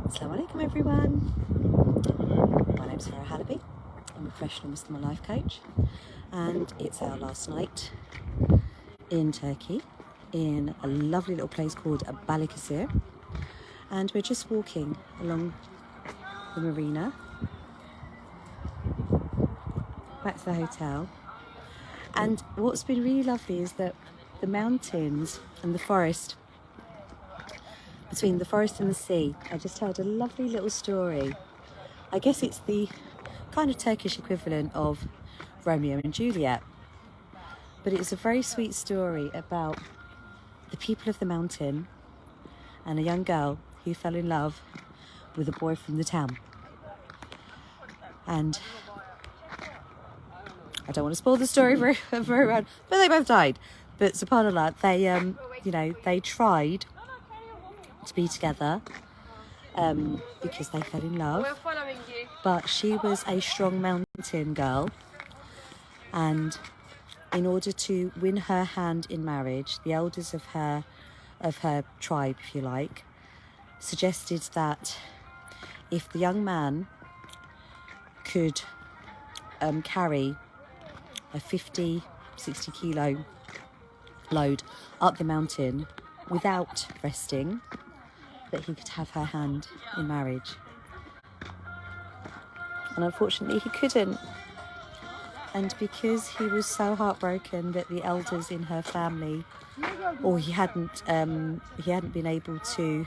Assalamu alaikum everyone. My name's Farah Halaby. I'm a professional Muslim life coach, and it's our last night in Turkey in a lovely little place called Balıkesir, and we're just walking along the marina back to the hotel. And what's been really lovely is that the mountains and the forest, between the forest and the sea, I just heard a lovely little story. I guess it's the kind of Turkish equivalent of Romeo and Juliet, but it's a very sweet story about the people of the mountain and a young girl who fell in love with a boy from the town. And I don't want to spoil the story very well, but they both died. But subhanAllah, they tried to be together because they fell in love. But she was a strong mountain girl, and in order to win her hand in marriage, the elders of her tribe, if you like, suggested that if the young man could carry a 50-60 kilo load up the mountain without resting, that he could have her hand in marriage. And unfortunately he couldn't. And because he was so heartbroken that the elders in her family, or he hadn't been able to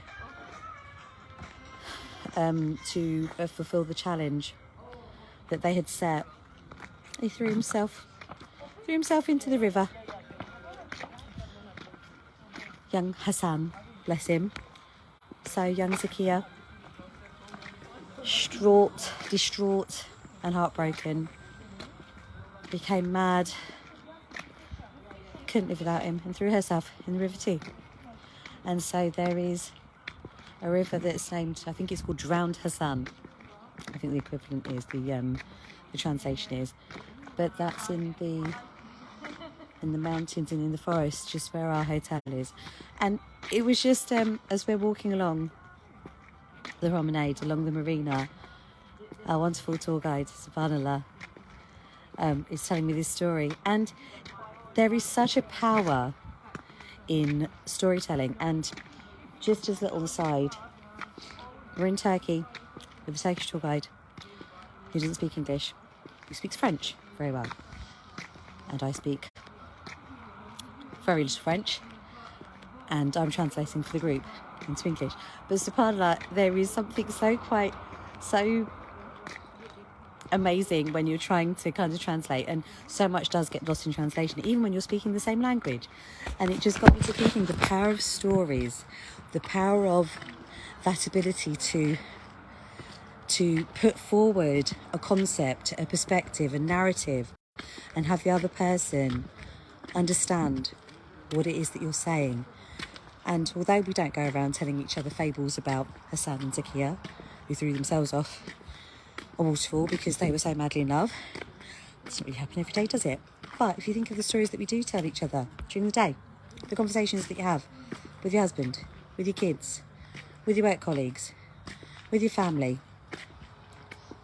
fulfill the challenge that they had set, he threw himself into the river. Young Hassan, bless him. So young Zakia, distraught and heartbroken, became mad, couldn't live without him, and threw herself in the river too. And so there is a river that's named, I think it's called Drowned Hassan. I think the equivalent is the translation is, but that's in the mountains and in the forest, just where our hotel is. And it was just as we're walking along the promenade, along the marina, our wonderful tour guide, subhanAllah, is telling me this story. And there is such a power in storytelling. And just as a little aside, we're in Turkey with a Turkish tour guide who doesn't speak English, who speaks French very well. And I speak very little French, and I'm translating for the group into English. But subhanAllah, there is something so amazing when you're trying to kind of translate, and so much does get lost in translation, even when you're speaking the same language. And it just got me to thinking the power of stories, the power of that ability to put forward a concept, a perspective, a narrative, and have the other person understand what it is that you're saying. And although we don't go around telling each other fables about Hassan and Zakia, who threw themselves off a waterfall because they were so madly in love, it doesn't really happen every day, does it? But if you think of the stories that we do tell each other during the day, the conversations that you have with your husband, with your kids, with your work colleagues, with your family,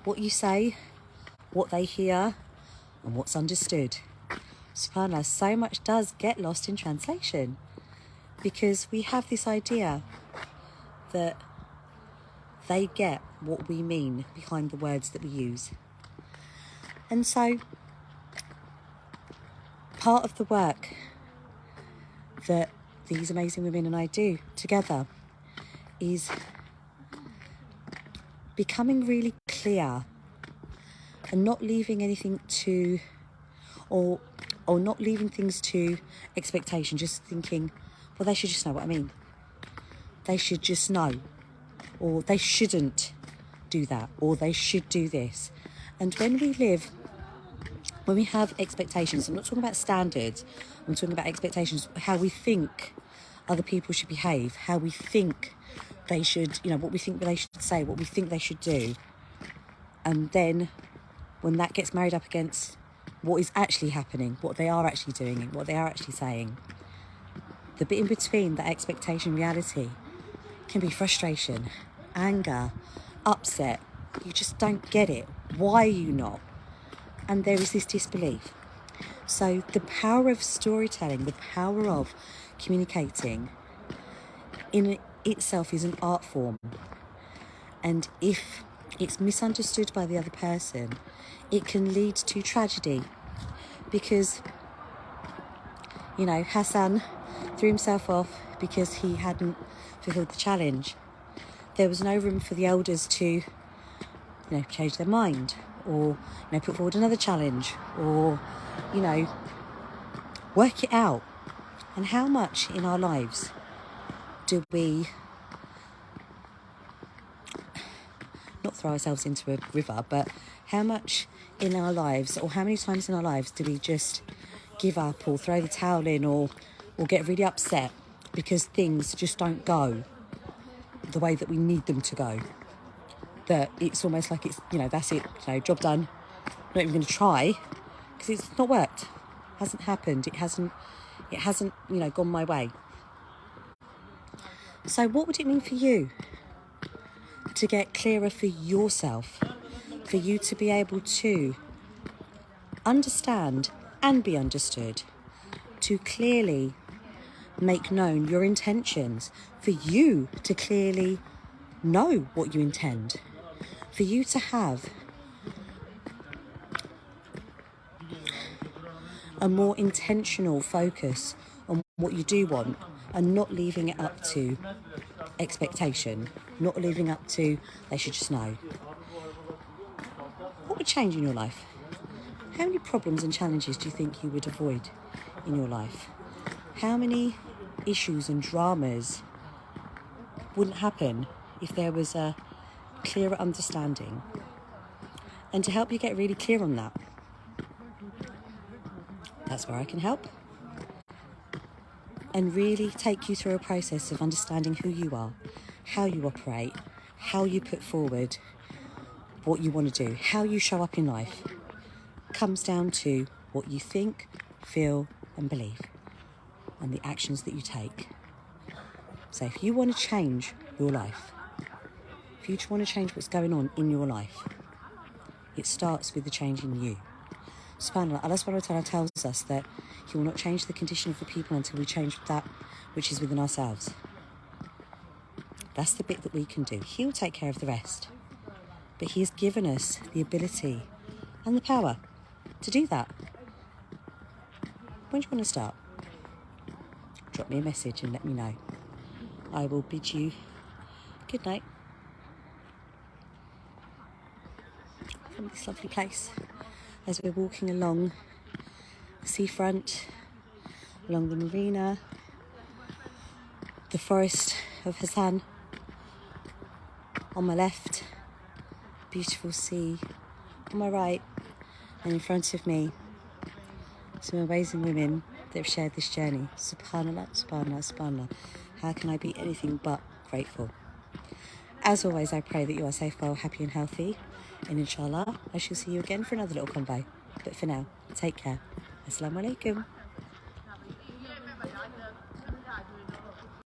what you say, what they hear, and what's understood. SubhanAllah, so much does get lost in translation, because we have this idea that they get what we mean behind the words that we use. And so part of the work that these amazing women and I do together is becoming really clear and not leaving anything to, or not leaving things to expectation, just thinking, well, they should just know what I mean. They should just know. Or they shouldn't do that. Or they should do this. And when we have expectations, I'm not talking about standards, I'm talking about expectations, how we think other people should behave, how we think they should, what we think they should say, what we think they should do. And then when that gets married up against what is actually happening, what they are actually doing, what they are actually saying, the bit in between, that expectation reality, can be frustration anger, upset. You just don't get it. Why are you not? And there is this disbelief. So the power of storytelling, the power of communicating in itself is an art form. And if it's misunderstood by the other person, it can lead to tragedy. Because, Hassan threw himself off because he hadn't fulfilled the challenge. There was no room for the elders to, change their mind, or, put forward another challenge, or, work it out. And how much in our lives do we not throw ourselves into a river, but how much in our lives, or how many times in our lives do we just give up or throw the towel in, or get really upset because things just don't go the way that we need them to go? That it's almost like it's, that's it, job done, not even going to try, because it's not worked, hasn't happened, it hasn't gone my way. So what would it mean for you to get clearer for yourself, for you to be able to understand and be understood, to clearly make known your intentions, for you to clearly know what you intend, for you to have a more intentional focus on what you do want, and not leaving it up to expectation, not leaving up to they should just know? What would change in your life? How many problems and challenges do you think you would avoid in your life? How many issues and dramas wouldn't happen if there was a clearer understanding? And to help you get really clear on that, that's where I can help, and really take you through a process of understanding who you are, how you operate, how you put forward what you want to do, how you show up in life. Comes down to what you think, feel and believe, and the actions that you take. So if you want to change your life, if you want to change what's going on in your life, it starts with the change in you. SubhanAllah, Allah subhanahu wa ta'ala tells us that He will not change the condition of the people until we change that which is within ourselves. That's the bit that we can do. He'll take care of the rest. But He has given us the ability and the power to do that. When do you want to start? Drop me a message and let me know. I will bid you good night from this lovely place as we're walking along the seafront, along the marina, the forest of Hassan on my left, beautiful sea on my right, and in front of me some amazing women that have shared this journey. SubhanAllah, SubhanAllah, SubhanAllah. How can I be anything but grateful? As always, I pray that you are safe, well, happy and healthy, and inshallah I shall see you again for another little convo. But for now, take care. Assalamu alaikum.